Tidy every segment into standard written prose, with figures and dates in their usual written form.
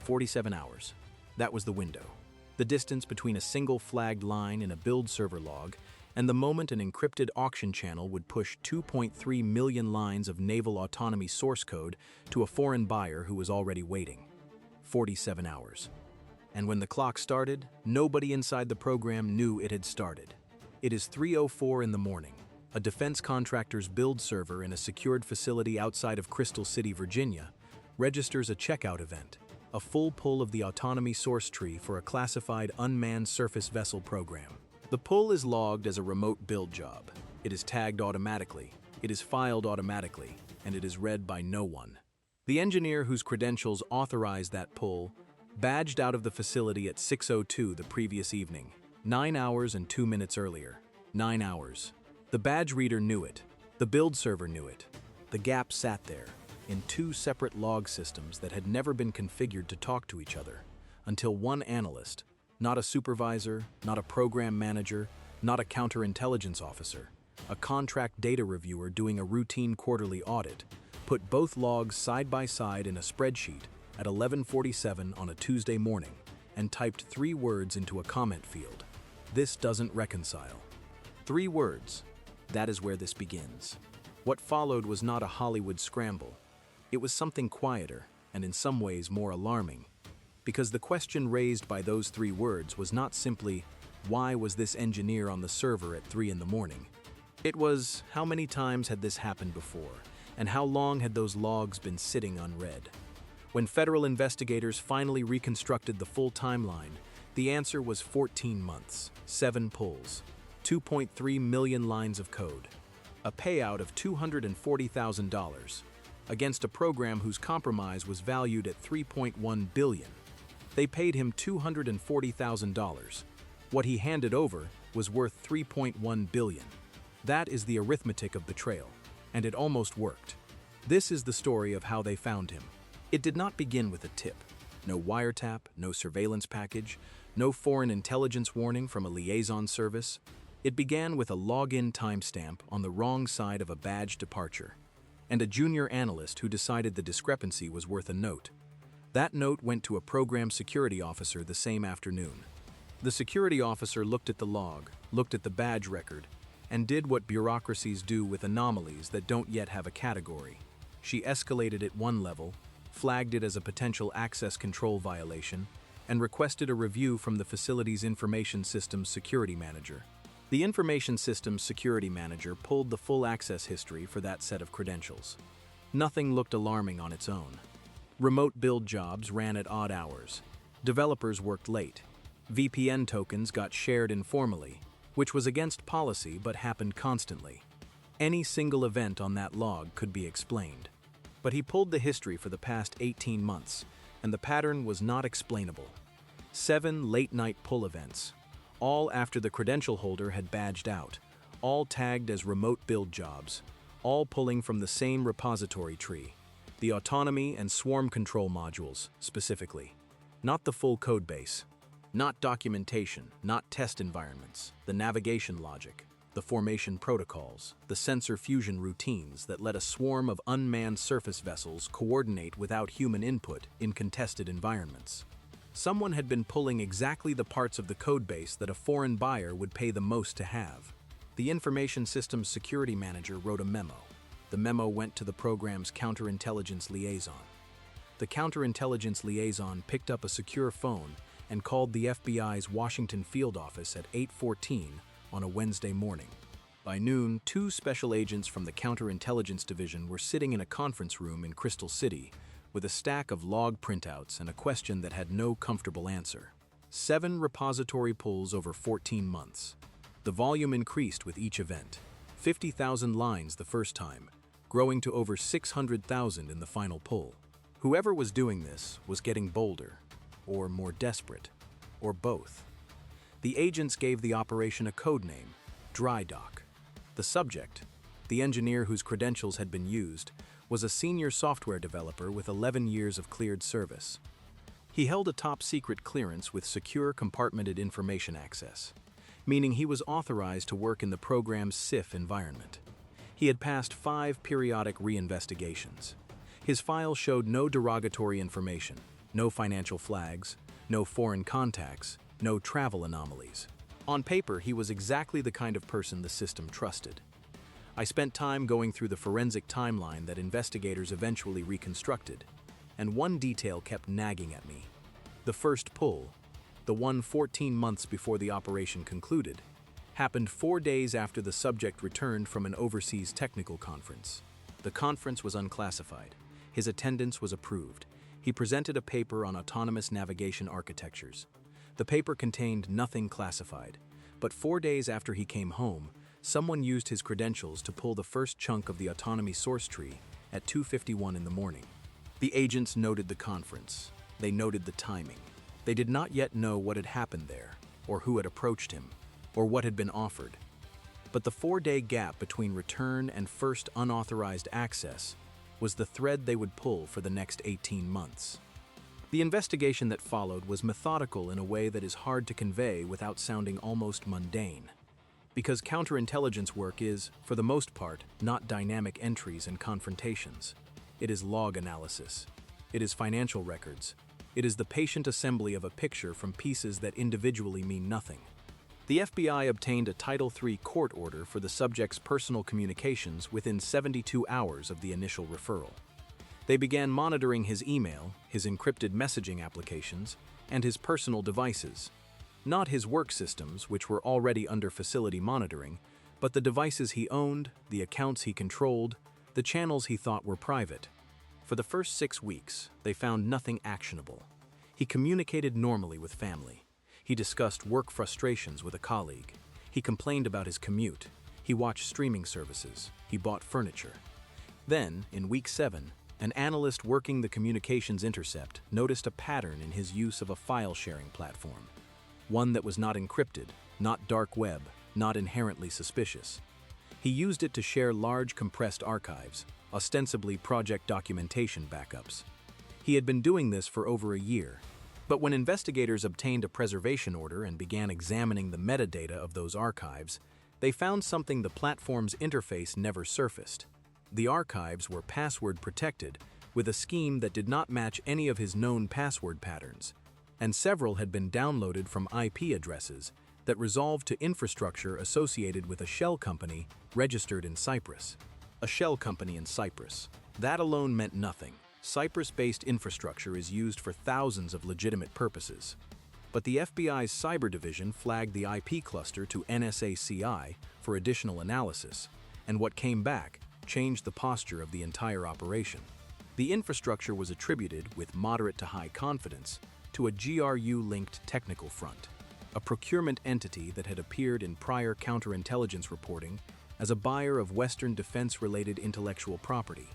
47 hours. That was the window. The distance between a single flagged line in a build server log and the moment an encrypted auction channel would push 2.3 million lines of naval autonomy source code to a foreign buyer who was already waiting. 47 hours. And when the clock started, nobody inside the program knew it had started. It is 3:04 in the morning. A defense contractor's build server in a secured facility outside of Crystal City, Virginia, registers a checkout event, a full pull of the autonomy source tree for a classified unmanned surface vessel program. The pull is logged as a remote build job. It is tagged automatically, it is filed automatically, and it is read by no one. The engineer whose credentials authorized that pull badged out of the facility at 6:02 the previous evening, 9 hours and 2 minutes earlier. 9 hours. The badge reader knew it. The build server knew it. The gap sat there, in two separate log systems that had never been configured to talk to each other, until one analyst, not a supervisor, not a program manager, not a counterintelligence officer, a contract data reviewer doing a routine quarterly audit, put both logs side by side in a spreadsheet at 11:47 on a Tuesday morning and typed 3 words into a comment field. This doesn't reconcile. 3 words. That is where this begins. What followed was not a Hollywood scramble. It was something quieter and in some ways more alarming, because the question raised by those 3 words was not simply, why was this engineer on the server at 3 in the morning? It was, how many times had this happened before, and how long had those logs been sitting unread? When federal investigators finally reconstructed the full timeline, the answer was 14 months, 7 pulls, 2.3 million lines of code, a payout of $240,000 against a program whose compromise was valued at $3.1 billion. They paid him $240,000. What he handed over was worth $3.1 billion. That is the arithmetic of betrayal, and it almost worked. This is the story of how they found him. It did not begin with a tip. No wiretap, no surveillance package, no foreign intelligence warning from a liaison service. It began with a login timestamp on the wrong side of a badge departure, and a junior analyst who decided the discrepancy was worth a note. That note went to a program security officer the same afternoon. The security officer looked at the log, looked at the badge record, and did what bureaucracies do with anomalies that don't yet have a category. She escalated it one level, flagged it as a potential access control violation, and requested a review from the facility's information systems security manager. The information systems security manager pulled the full access history for that set of credentials. Nothing looked alarming on its own. Remote build jobs ran at odd hours. Developers worked late. VPN tokens got shared informally, which was against policy but happened constantly. Any single event on that log could be explained. But he pulled the history for the past 18 months, and the pattern was not explainable. 7 late-night pull events, all after the credential holder had badged out, all tagged as remote build jobs, all pulling from the same repository tree, the autonomy and swarm control modules, specifically. Not the full codebase, not documentation, not test environments, the navigation logic, the formation protocols, the sensor fusion routines that let a swarm of unmanned surface vessels coordinate without human input in contested environments. Someone had been pulling exactly the parts of the codebase that a foreign buyer would pay the most to have. The information systems security manager wrote a memo. The memo went to the program's counterintelligence liaison. The counterintelligence liaison picked up a secure phone and called the FBI's Washington field office at 8:14 on a Wednesday morning. By noon, 2 special agents from the counterintelligence division were sitting in a conference room in Crystal City with a stack of log printouts and a question that had no comfortable answer. 7 repository pulls over 14 months. The volume increased with each event. 50,000 lines the first time, growing to over 600,000 in the final pull. Whoever was doing this was getting bolder, or more desperate, or both. The agents gave the operation a code name, DryDock. The subject, the engineer whose credentials had been used, was a senior software developer with 11 years of cleared service. He held a top-secret clearance with secure compartmented information access, meaning he was authorized to work in the program's SIF environment. He had passed 5 periodic reinvestigations. His file showed no derogatory information, No financial flags, no foreign contacts, no travel anomalies. On paper, he was exactly the kind of person the system trusted. I spent time going through the forensic timeline that investigators eventually reconstructed, and one detail kept nagging at me. The first pull, the one 14 months before the operation concluded, happened 4 days after the subject returned from an overseas technical conference. The conference was unclassified. His attendance was approved. He presented a paper on autonomous navigation architectures. The paper contained nothing classified, but 4 days after he came home, someone used his credentials to pull the first chunk of the Autonomy source tree at 2:51 in the morning. The agents noted the conference. They noted the timing. They did not yet know what had happened there, or who had approached him, or what had been offered. But the 4-day gap between return and first unauthorized access was the thread they would pull for the next 18 months. The investigation that followed was methodical in a way that is hard to convey without sounding almost mundane. Because counterintelligence work is, for the most part, not dynamic entries and confrontations. It is log analysis. It is financial records. It is the patient assembly of a picture from pieces that individually mean nothing. The FBI obtained a Title III court order for the subject's personal communications within 72 hours of the initial referral. They began monitoring his email, his encrypted messaging applications, and his personal devices. Not his work systems, which were already under facility monitoring, but the devices he owned, the accounts he controlled, the channels he thought were private. For the first 6 weeks, they found nothing actionable. He communicated normally with family. He discussed work frustrations with a colleague. He complained about his commute. He watched streaming services. He bought furniture. Then, in week 7, an analyst working the communications intercept noticed a pattern in his use of a file-sharing platform. One that was not encrypted, not dark web, not inherently suspicious. He used it to share large compressed archives, ostensibly project documentation backups. He had been doing this for over a year. But when investigators obtained a preservation order and began examining the metadata of those archives, they found something the platform's interface never surfaced. The archives were password protected, with a scheme that did not match any of his known password patterns, and several had been downloaded from IP addresses that resolved to infrastructure associated with a shell company registered in Cyprus. A shell company in Cyprus. That alone meant nothing. Cyprus-based infrastructure is used for thousands of legitimate purposes. But the FBI's cyber division flagged the IP cluster to NSA-CI for additional analysis, and what came back changed the posture of the entire operation. The infrastructure was attributed, with moderate to high confidence, to a GRU-linked technical front, a procurement entity that had appeared in prior counterintelligence reporting as a buyer of Western defense-related intellectual property.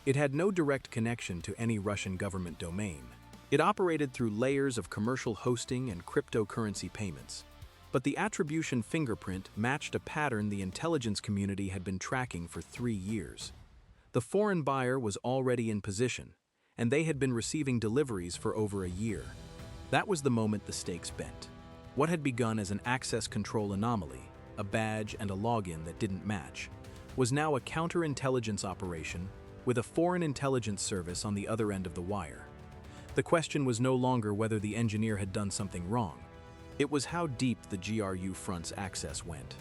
It had no direct connection to any Russian government domain. It operated through layers of commercial hosting and cryptocurrency payments. But the attribution fingerprint matched a pattern the intelligence community had been tracking for 3 years. The foreign buyer was already in position, and they had been receiving deliveries for over a year. That was the moment the stakes bent. What had begun as an access control anomaly, a badge and a login that didn't match, was now a counterintelligence operation with a foreign intelligence service on the other end of the wire. The question was no longer whether the engineer had done something wrong. It was how deep the GRU front's access went,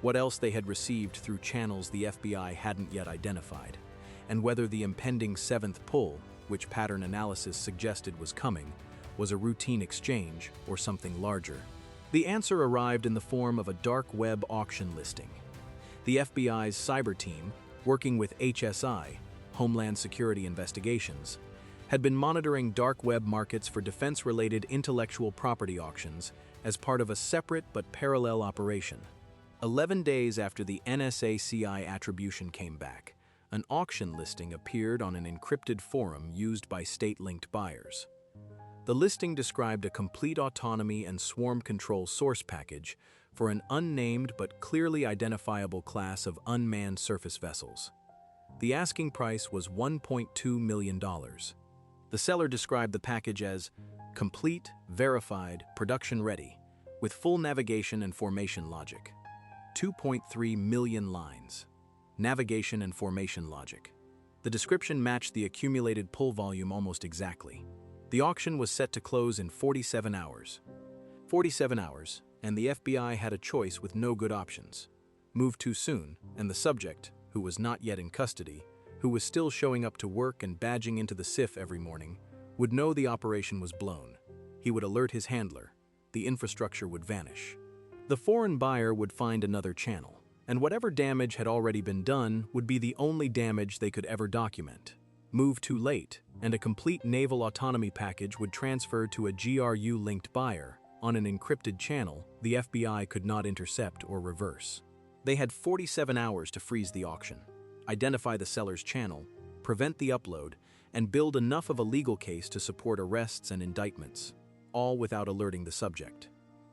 what else they had received through channels the FBI hadn't yet identified, and whether the impending 7th pull, which pattern analysis suggested was coming, was a routine exchange or something larger. The answer arrived in the form of a dark web auction listing. The FBI's cyber team, working with HSI, Homeland Security Investigations, had been monitoring dark web markets for defense-related intellectual property auctions as part of a separate but parallel operation. 11 days after the NSA-CI attribution came back, an auction listing appeared on an encrypted forum used by state-linked buyers. The listing described a complete autonomy and swarm control source package for an unnamed but clearly identifiable class of unmanned surface vessels. The asking price was $1.2 million. The seller described the package as complete, verified, production-ready, with full navigation and formation logic. 2.3 million lines. Navigation and formation logic. The description matched the accumulated pull volume almost exactly. The auction was set to close in 47 hours. 47 hours, and the FBI had a choice with no good options. Move too soon, and the subject, who was not yet in custody, who was still showing up to work and badging into the SIF every morning, would know the operation was blown. He would alert his handler. The infrastructure would vanish. The foreign buyer would find another channel, and whatever damage had already been done would be the only damage they could ever document. Move too late, and a complete naval autonomy package would transfer to a GRU-linked buyer on an encrypted channel the FBI could not intercept or reverse. They had 47 hours to freeze the auction, identify the seller's channel, prevent the upload, and build enough of a legal case to support arrests and indictments, all without alerting the subject.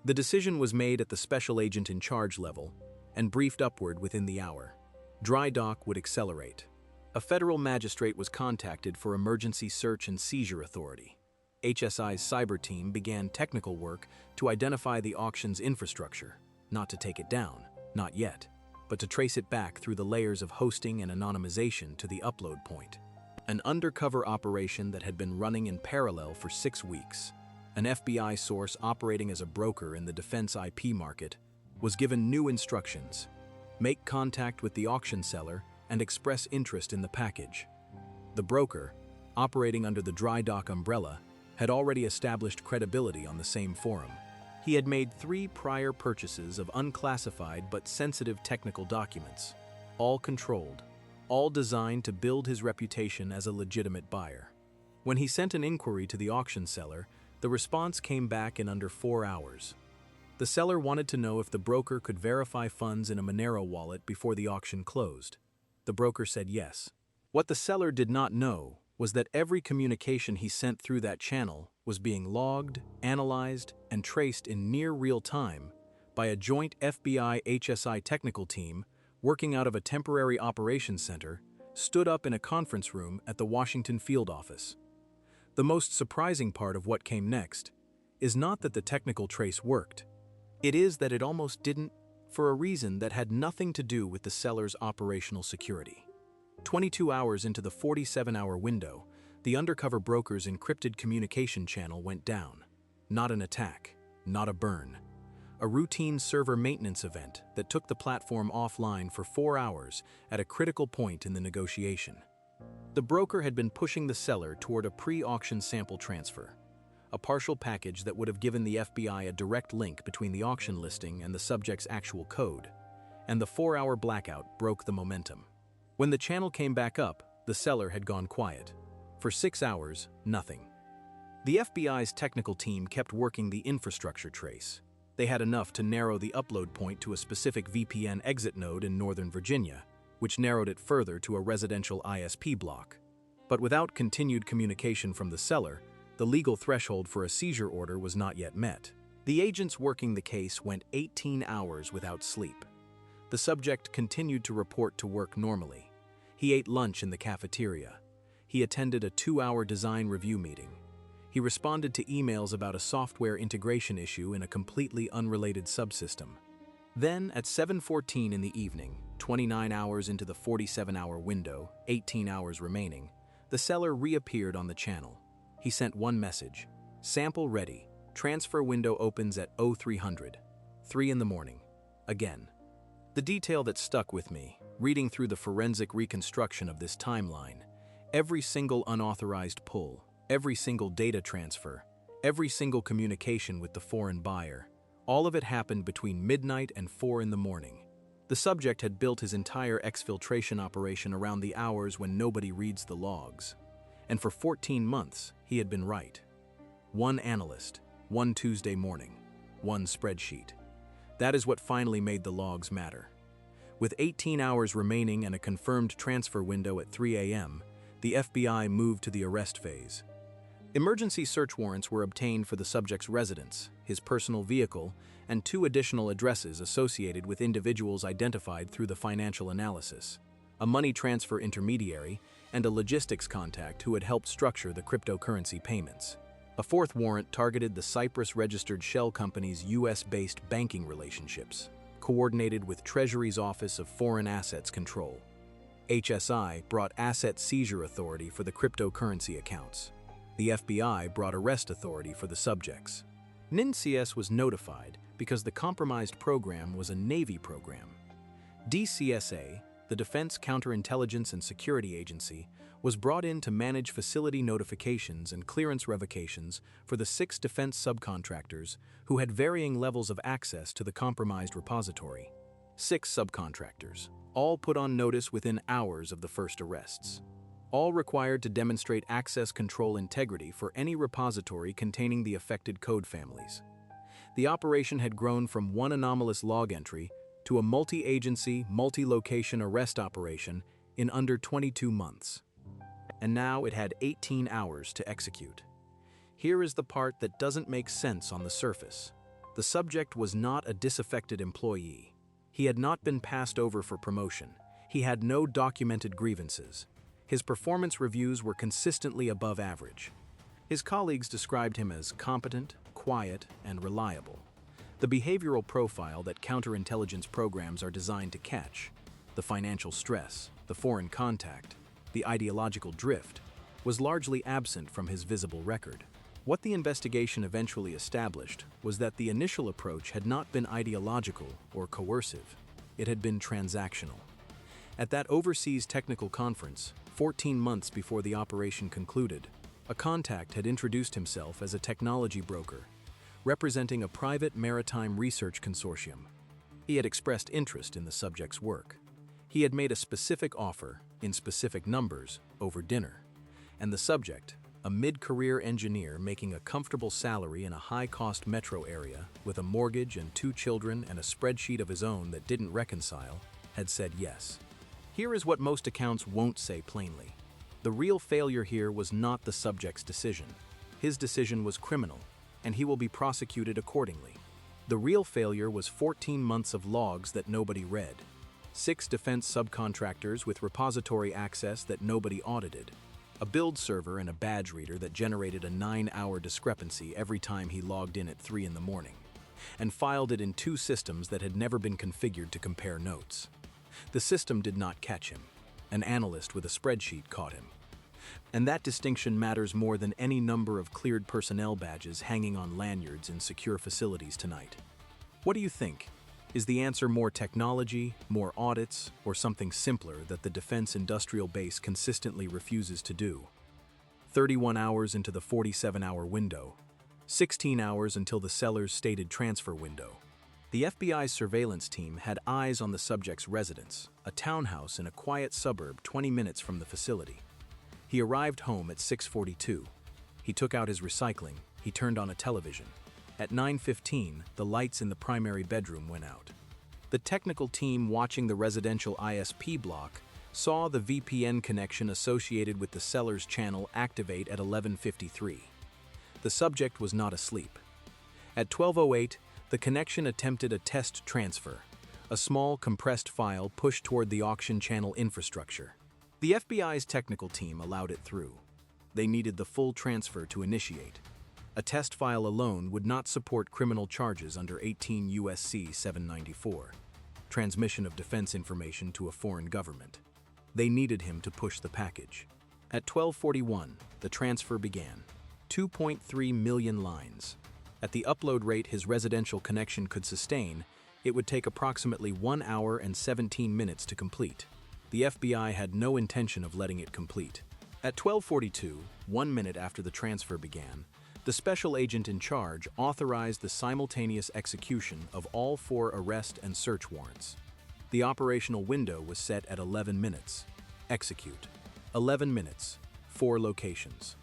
The decision was made at the special agent in charge level and briefed upward within the hour. DryDock would accelerate. A federal magistrate was contacted for emergency search and seizure authority. HSI's cyber team began technical work to identify the auction's infrastructure, not to take it down, not yet, but to trace it back through the layers of hosting and anonymization to the upload point. An undercover operation that had been running in parallel for 6 weeks. An FBI source operating as a broker in the defense IP market was given new instructions. Make contact with the auction seller and express interest in the package. The broker, operating under the DryDock umbrella, had already established credibility on the same forum. He had made 3 prior purchases of unclassified but sensitive technical documents, all controlled, all designed to build his reputation as a legitimate buyer. When he sent an inquiry to the auction seller, the response came back in under 4 hours. The seller wanted to know if the broker could verify funds in a Monero wallet before the auction closed. The broker said yes. What the seller did not know was that every communication he sent through that channel was being logged, analyzed, and traced in near real time by a joint FBI-HSI technical team working out of a temporary operations center stood up in a conference room at the Washington field office. The most surprising part of what came next is not that the technical trace worked. It is that it almost didn't, for a reason that had nothing to do with the seller's operational security. 22 hours into the 47-hour window, the undercover broker's encrypted communication channel went down. Not an attack, not a burn. A routine server maintenance event that took the platform offline for 4 hours at a critical point in the negotiation. The broker had been pushing the seller toward a pre-auction sample transfer, a partial package that would have given the FBI a direct link between the auction listing and the subject's actual code, and the 4-hour blackout broke the momentum. When the channel came back up, the seller had gone quiet. For 6 hours, nothing. The FBI's technical team kept working the infrastructure trace. They had enough to narrow the upload point to a specific VPN exit node in Northern Virginia, which narrowed it further to a residential ISP block. But without continued communication from the seller, the legal threshold for a seizure order was not yet met. The agents working the case went 18 hours without sleep. The subject continued to report to work normally. He ate lunch in the cafeteria. He attended a 2-hour design review meeting. He responded to emails about a software integration issue in a completely unrelated subsystem. Then, at 7:14 in the evening, 29 hours into the 47-hour window, 18 hours remaining, the seller reappeared on the channel. He sent one message: sample ready, transfer window opens at 0300, 3 in the morning. Again. The detail that stuck with me, reading through the forensic reconstruction of this timeline, every single unauthorized pull, every single data transfer, every single communication with the foreign buyer, all of it happened between midnight and 4 in the morning. The subject had built his entire exfiltration operation around the hours when nobody reads the logs. And for 14 months, he had been right. One analyst, one Tuesday morning, one spreadsheet. That is what finally made the logs matter. With 18 hours remaining and a confirmed transfer window at 3 a.m., the FBI moved to the arrest phase. Emergency search warrants were obtained for the subject's residence, his personal vehicle, and 2 additional addresses associated with individuals identified through the financial analysis, a money transfer intermediary, and a logistics contact who had helped structure the cryptocurrency payments. A 4th warrant targeted the Cyprus-registered shell company's U.S.-based banking relationships, coordinated with Treasury's Office of Foreign Assets Control. HSI brought asset seizure authority for the cryptocurrency accounts. The FBI brought arrest authority for the subjects. NINCS was notified because the compromised program was a Navy program. DCSA, the Defense Counterintelligence and Security Agency, was brought in to manage facility notifications and clearance revocations for the 6 defense subcontractors who had varying levels of access to the compromised repository. 6 subcontractors, all put on notice within hours of the first arrests. All required to demonstrate access control integrity for any repository containing the affected code families. The operation had grown from one anomalous log entry to a multi-agency, multi-location arrest operation in under 22 months. And now it had 18 hours to execute. Here is the part that doesn't make sense on the surface. The subject was not a disaffected employee. He had not been passed over for promotion. He had no documented grievances. His performance reviews were consistently above average. His colleagues described him as competent, quiet, and reliable. The behavioral profile that counterintelligence programs are designed to catch, the financial stress, the foreign contact, the ideological drift, was largely absent from his visible record. What the investigation eventually established was that the initial approach had not been ideological or coercive. It had been transactional. At that overseas technical conference, 14 months before the operation concluded, a contact had introduced himself as a technology broker, representing a private maritime research consortium. He had expressed interest in the subject's work. He had made a specific offer, in specific numbers, over dinner. And the subject, a mid-career engineer making a comfortable salary in a high-cost metro area with a mortgage and 2 children and a spreadsheet of his own that didn't reconcile, had said yes. Here is what most accounts won't say plainly. The real failure here was not the subject's decision. His decision was criminal, and he will be prosecuted accordingly. The real failure was 14 months of logs that nobody read, 6 defense subcontractors with repository access that nobody audited, a build server and a badge reader that generated a 9-hour discrepancy every time he logged in at 3 in the morning, and filed it in 2 systems that had never been configured to compare notes. The system did not catch him. An analyst with a spreadsheet caught him. And that distinction matters more than any number of cleared personnel badges hanging on lanyards in secure facilities tonight. What do you think? Is the answer more technology, more audits, or something simpler that the defense industrial base consistently refuses to do? 31 hours into the 47-hour window, 16 hours until the seller's stated transfer window. The FBI's surveillance team had eyes on the subject's residence, a townhouse in a quiet suburb 20 minutes from the facility. He arrived home at 6:42. He took out his recycling. He turned on a television. At 9:15, the lights in the primary bedroom went out. The technical team watching the residential ISP block saw the VPN connection associated with the seller's channel activate at 11:53. The subject was not asleep. At 12:08, the connection attempted a test transfer, a small compressed file pushed toward the auction channel infrastructure. The FBI's technical team allowed it through. They needed the full transfer to initiate. A test file alone would not support criminal charges under 18 U.S.C. 794, transmission of defense information to a foreign government. They needed him to push the package. At 12:41, the transfer began. 2.3 million lines. At the upload rate his residential connection could sustain, it would take approximately 1 hour and 17 minutes to complete. The FBI had no intention of letting it complete. At 12:42, 1 minute after the transfer began, the special agent in charge authorized the simultaneous execution of all 4 arrest and search warrants. The operational window was set at 11 minutes. Execute. 11 minutes, 4 locations.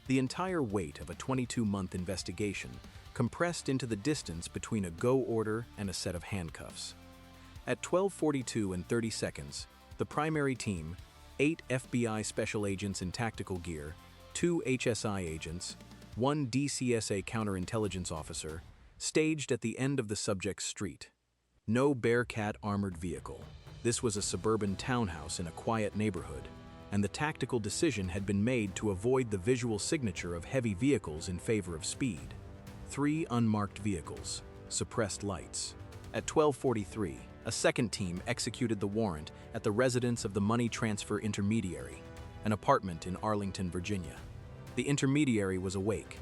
The entire weight of a 22-month investigation compressed into the distance between a go order and a set of handcuffs. At 12:42 and 30 seconds, the primary team, 8 FBI special agents in tactical gear, 2 HSI agents, 1 DCSA counterintelligence officer, staged at the end of the subject's street. No Bearcat armored vehicle. This was a suburban townhouse in a quiet neighborhood, and the tactical decision had been made to avoid the visual signature of heavy vehicles in favor of speed. 3 unmarked vehicles, suppressed lights. At 12:43, a second team executed the warrant at the residence of the money transfer intermediary, an apartment in Arlington, Virginia. The intermediary was awake.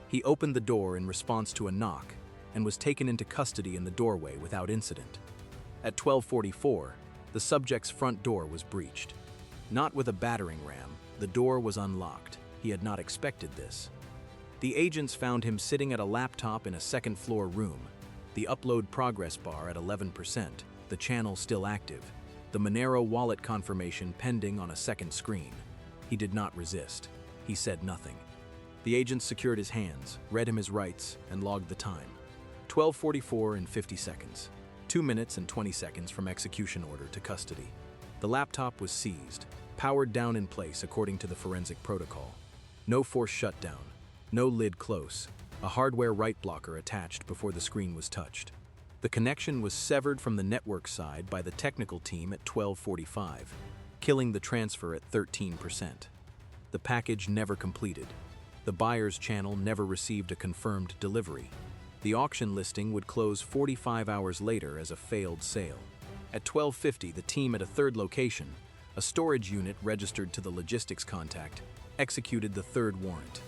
He opened the door in response to a knock and was taken into custody in the doorway without incident. At 12:44, the subject's front door was breached. Not with a battering ram, the door was unlocked. He had not expected this. The agents found him sitting at a laptop in a second-floor room, the upload progress bar at 11%, the channel still active, the Monero wallet confirmation pending on a second screen. He did not resist. He said nothing. The agents secured his hands, read him his rights, and logged the time. 12:44 and 50 seconds. 2 minutes and 20 seconds from execution order to custody. The laptop was seized, powered down in place according to the forensic protocol. No forced shutdown, no lid close, a hardware write blocker attached before the screen was touched. The connection was severed from the network side by the technical team at 12:45, killing the transfer at 13%. The package never completed. The buyer's channel never received a confirmed delivery. The auction listing would close 45 hours later as a failed sale. At 12:50, the team at a third location, a storage unit registered to the logistics contact, executed the third warrant.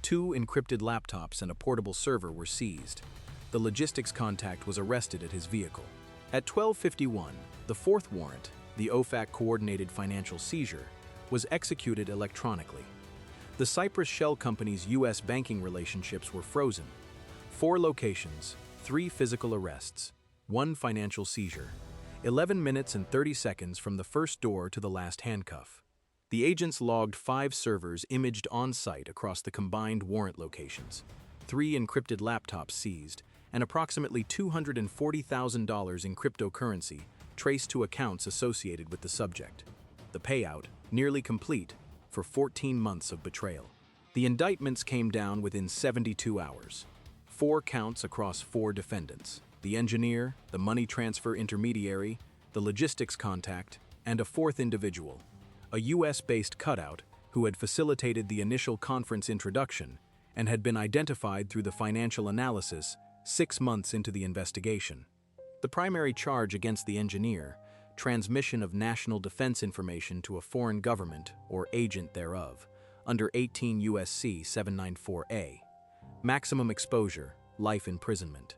2 encrypted laptops and a portable server were seized. The logistics contact was arrested at his vehicle. At 12:51, the fourth warrant, the OFAC Coordinated Financial Seizure, was executed electronically. The Cyprus Shell Company's U.S. banking relationships were frozen. 4 locations, 3 physical arrests, 1 financial seizure, 11 minutes and 30 seconds from the first door to the last handcuff. The agents logged 5 servers imaged on-site across the combined warrant locations, 3 encrypted laptops seized, and approximately $240,000 in cryptocurrency traced to accounts associated with the subject. The payout, nearly complete, for 14 months of betrayal. The indictments came down within 72 hours. 4 counts across 4 defendants: the engineer, the money transfer intermediary, the logistics contact, and a 4th individual, a US-based cutout who had facilitated the initial conference introduction and had been identified through the financial analysis 6 months into the investigation. The primary charge against the engineer, transmission of national defense information to a foreign government or agent thereof, under 18 U.S.C. 794A. Maximum exposure, life imprisonment.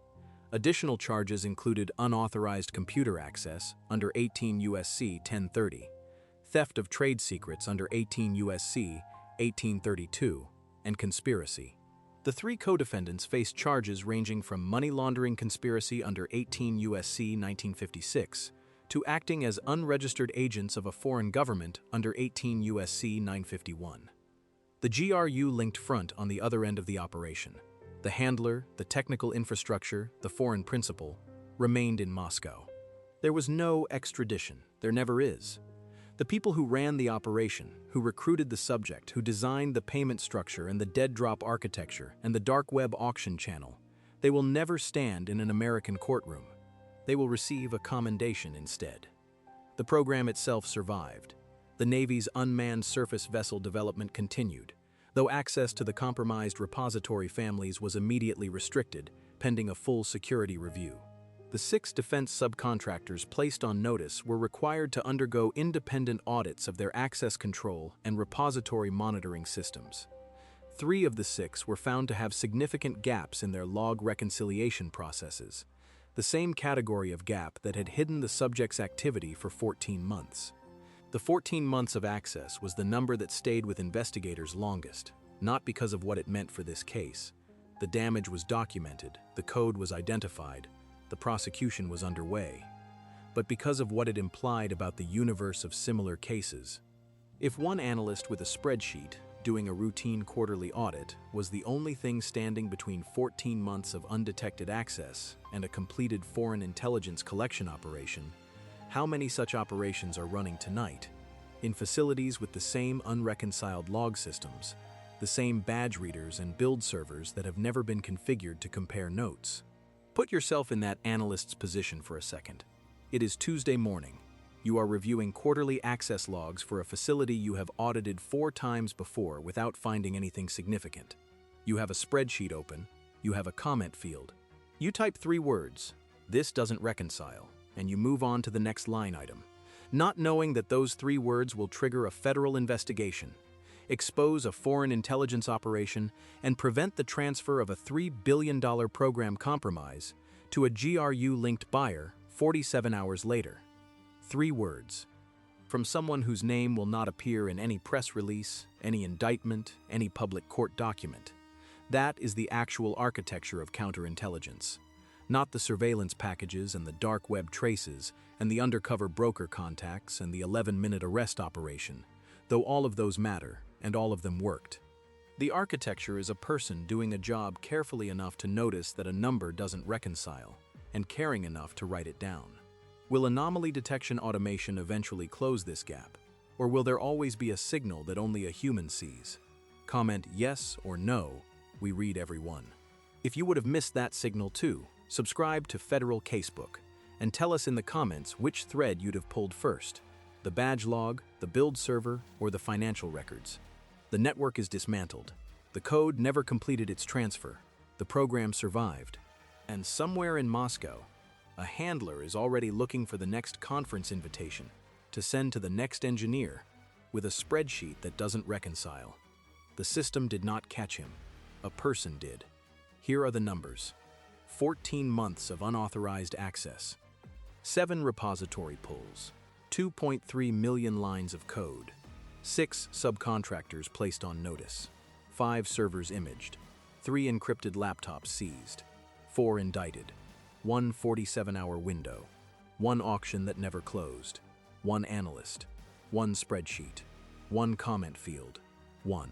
Additional charges included unauthorized computer access under 18 U.S.C. 1030, theft of trade secrets under 18 U.S.C. 1832, and conspiracy. The 3 co-defendants faced charges ranging from money laundering conspiracy under 18 U.S.C. 1956 to acting as unregistered agents of a foreign government under 18 U.S.C. 951. The GRU-linked front on the other end of the operation, the handler, the technical infrastructure, the foreign principal, remained in Moscow. There was no extradition. There never is. The people who ran the operation, who recruited the subject, who designed the payment structure and the dead drop architecture and the dark web auction channel, they will never stand in an American courtroom. They will receive a commendation instead. The program itself survived. The Navy's unmanned surface vessel development continued, though access to the compromised repository families was immediately restricted, pending a full security review. The 6 defense subcontractors placed on notice were required to undergo independent audits of their access control and repository monitoring systems. 3 of the 6 were found to have significant gaps in their log reconciliation processes, the same category of gap that had hidden the subject's activity for 14 months. The 14 months of access was the number that stayed with investigators longest, not because of what it meant for this case. The damage was documented, the code was identified, the prosecution was underway, but because of what it implied about the universe of similar cases. If one analyst with a spreadsheet, doing a routine quarterly audit, was the only thing standing between 14 months of undetected access and a completed foreign intelligence collection operation, how many such operations are running tonight, in facilities with the same unreconciled log systems, the same badge readers and build servers that have never been configured to compare notes? Put yourself in that analyst's position for a second. It is Tuesday morning. You are reviewing quarterly access logs for a facility you have audited 4 times before without finding anything significant. You have a spreadsheet open, you have a comment field. You type 3 words, "This doesn't reconcile," and you move on to the next line item, not knowing that those 3 words will trigger a federal investigation. expose a foreign intelligence operation, and prevent the transfer of a $3 billion program compromise to a GRU-linked buyer 47 hours later. 3 words. From someone whose name will not appear in any press release, any indictment, any public court document. That is the actual architecture of counterintelligence. Not the surveillance packages and the dark web traces and the undercover broker contacts and the 11-minute arrest operation, though all of those matter and all of them worked. The architecture is a person doing a job carefully enough to notice that a number doesn't reconcile and caring enough to write it down. Will anomaly detection automation eventually close this gap, or will there always be a signal that only a human sees? Comment yes or no, we read every one. If you would have missed that signal too, subscribe to Federal Casebook and tell us in the comments which thread you'd have pulled first, the badge log, the build server, or the financial records. The network is dismantled. The code never completed its transfer. The program survived. And somewhere in Moscow, a handler is already looking for the next conference invitation to send to the next engineer with a spreadsheet that doesn't reconcile. The system did not catch him. A person did. Here are the numbers. 14 months of unauthorized access, 7 repository pulls, 2.3 million lines of code, 6 subcontractors placed on notice, 5 servers imaged, 3 encrypted laptops seized, 4 indicted, 1 47-hour window, 1 auction that never closed, 1 analyst, 1 spreadsheet, 1 comment field, 1